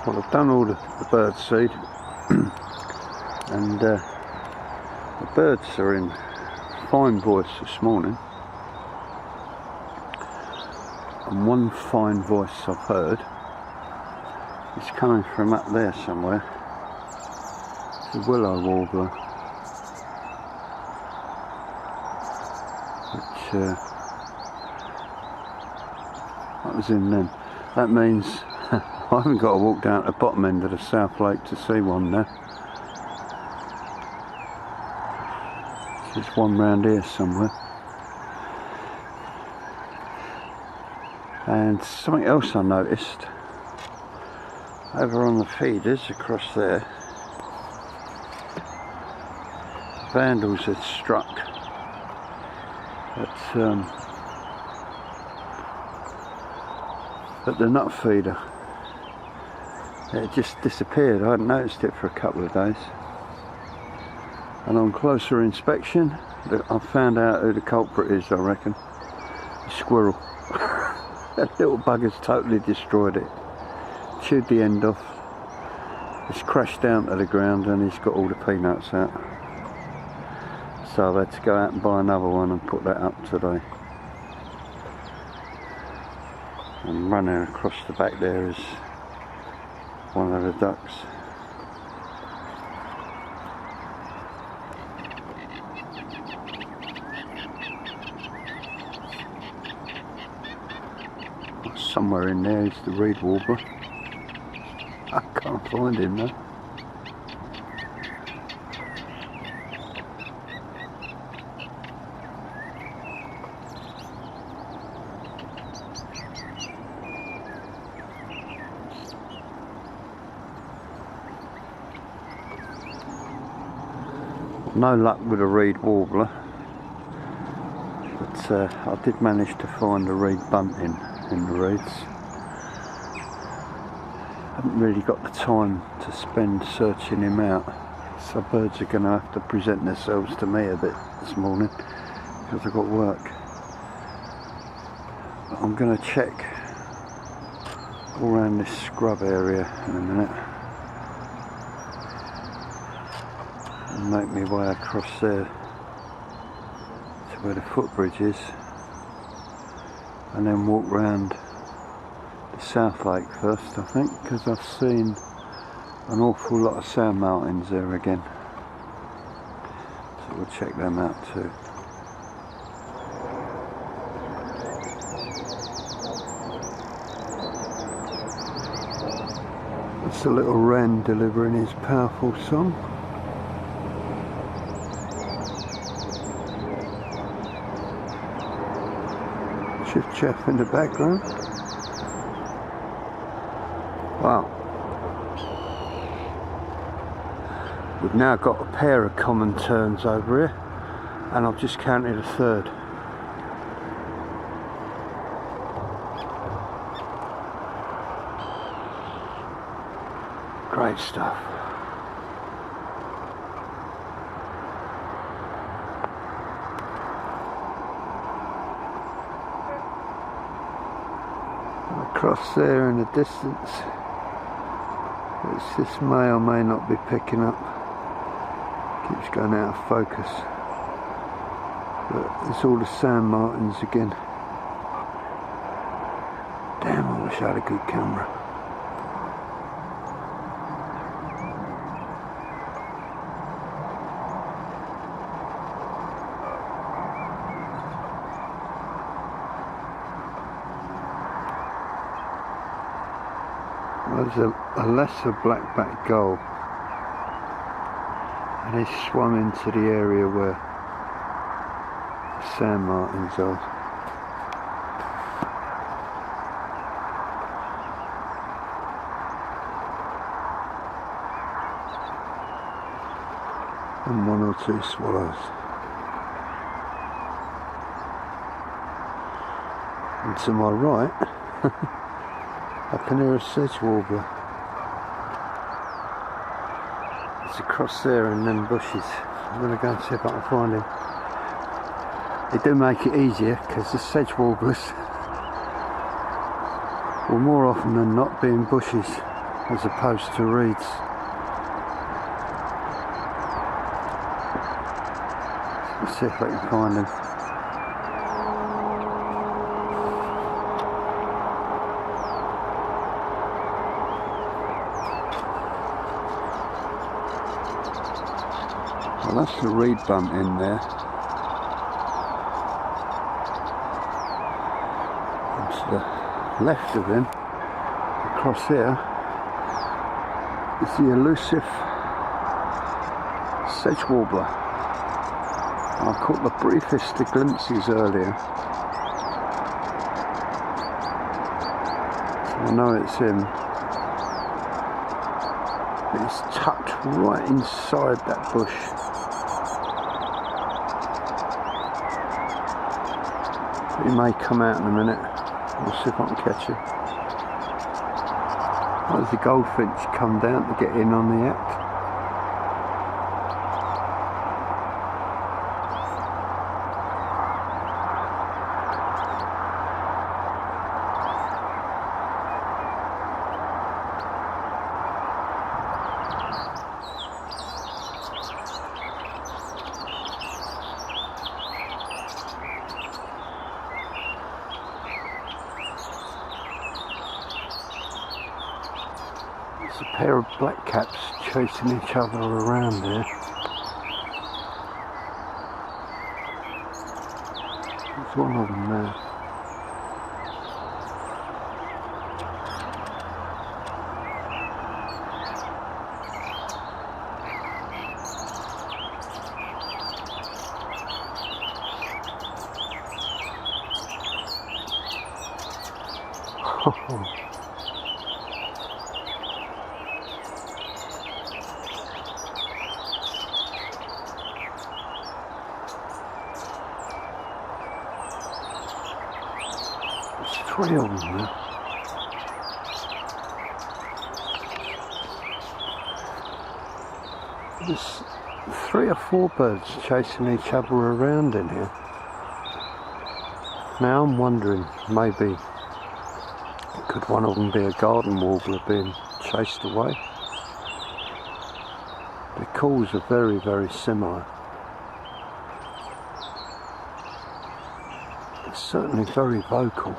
Well, I've done all the bird seed and the birds are in fine voice this morning, and one fine voice I've heard is coming from up there somewhere. It's a willow warbler, which that was in then. That means I haven't got to walk down to the bottom end of the South Lake to see one now. There's one round here somewhere. And something else I noticed over on the feeders across there, vandals had struck at the nut feeder. It just disappeared. I hadn't noticed it for a couple of days, and on closer inspection I found out who the culprit is. I reckon a squirrel. That little bugger's totally destroyed it, chewed the end off, it's crashed down to the ground, and he's got all the peanuts out. So I've had to go out and buy another one and put that up today. And running across the back there is one of the ducks. Somewhere in there is the reed warbler. I can't find him though. No luck with a reed warbler, but I did manage to find a reed bunting in the reeds. Haven't really got the time to spend searching him out, so birds are going to have to present themselves to me a bit this morning because I've got work. But I'm going to check all around this scrub area in a minute and make my way across there to where the footbridge is, and then walk round the South Lake first, I think, because I've seen an awful lot of sand martins there again, so we'll check them out too. It's a little wren delivering his powerful song. Chiff in the background. Wow. We've now got a pair of common terns over here, and I've just counted a third. Great stuff. Across there in the distance, this may or may not be picking up. Keeps going out of focus, but it's all the sand martins again. Damn, I wish I had a good camera. There's a lesser black-backed gull, and he swum into the area where the sand martins are. And one or two swallows. And to my right I can hear a sedge warbler. It's across there in them bushes. I'm going to go and see if I can find him. They do make it easier because the sedge warblers will more often than not be in bushes. as opposed to reeds. Let's see if I can find him. Well, that's the reed bump in there. And to the left of him, across here, is the elusive sedge warbler. I caught the briefest of glimpses earlier. So I know it's him. But it's tucked right inside that bush. He may come out in a minute. We'll see if I can catch him. There's the goldfinch come down to get in on the act. There's a pair of blackcaps chasing each other around there. There's one of them there. Three of them there. There's 3 or 4 birds chasing each other around in here. Now I'm wondering, maybe could one of them be a garden warbler being chased away? The calls are very, very similar. It's certainly very vocal.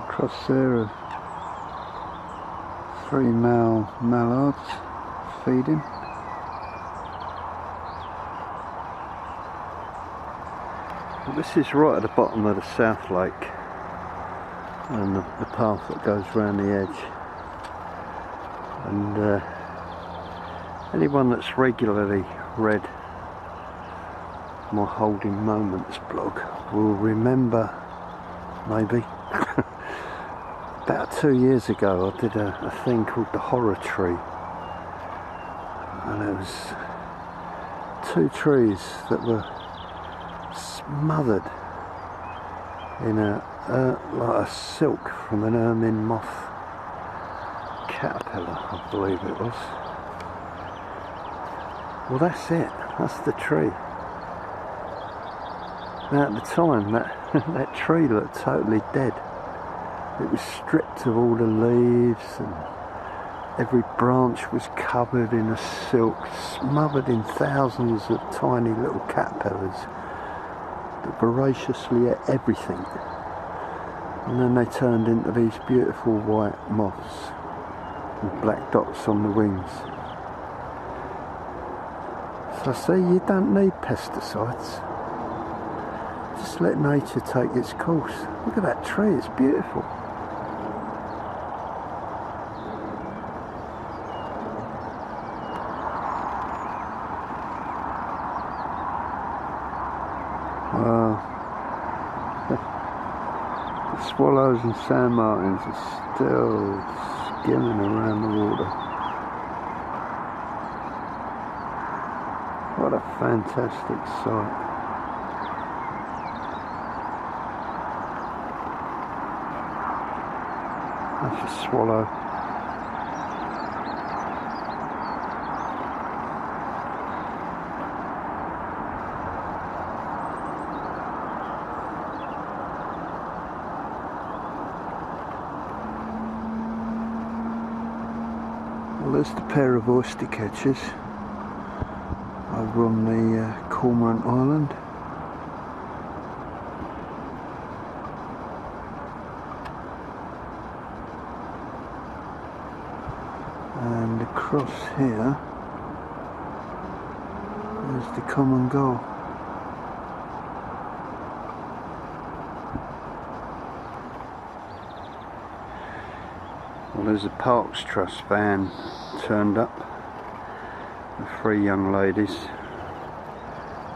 Across there are 3 male mallards feeding. Well, this is right at the bottom of the South Lake and the path that goes round the edge. And anyone that's regularly read my Holding Moments blog will remember, maybe, about 2 years ago I did a thing called the Horror Tree, and it was 2 trees that were smothered in like a silk from an ermine moth caterpillar, I believe it was. Well, that's it, that's the tree. Now at the time that tree looked totally dead. It was stripped of all the leaves and every branch was covered in a silk, smothered in thousands of tiny little caterpillars that voraciously ate everything. And then they turned into these beautiful white moths with black dots on the wings. So I say, you don't need pesticides. Just let nature take its course. Look at that tree, it's beautiful. Wow. The swallows and sand martins are still skimming around the water. What a fantastic sight. That's a swallow. First, a pair of oyster catchers over on the Cormorant Island. And across here is the common gull. Well, there's a Parks Trust van turned up with 3 young ladies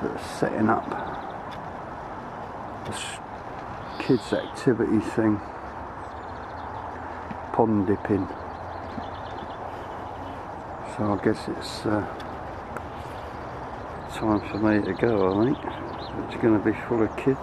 that are setting up this kids activity thing, pond dipping. So I guess it's time for me to go, I think. It's going to be full of kids.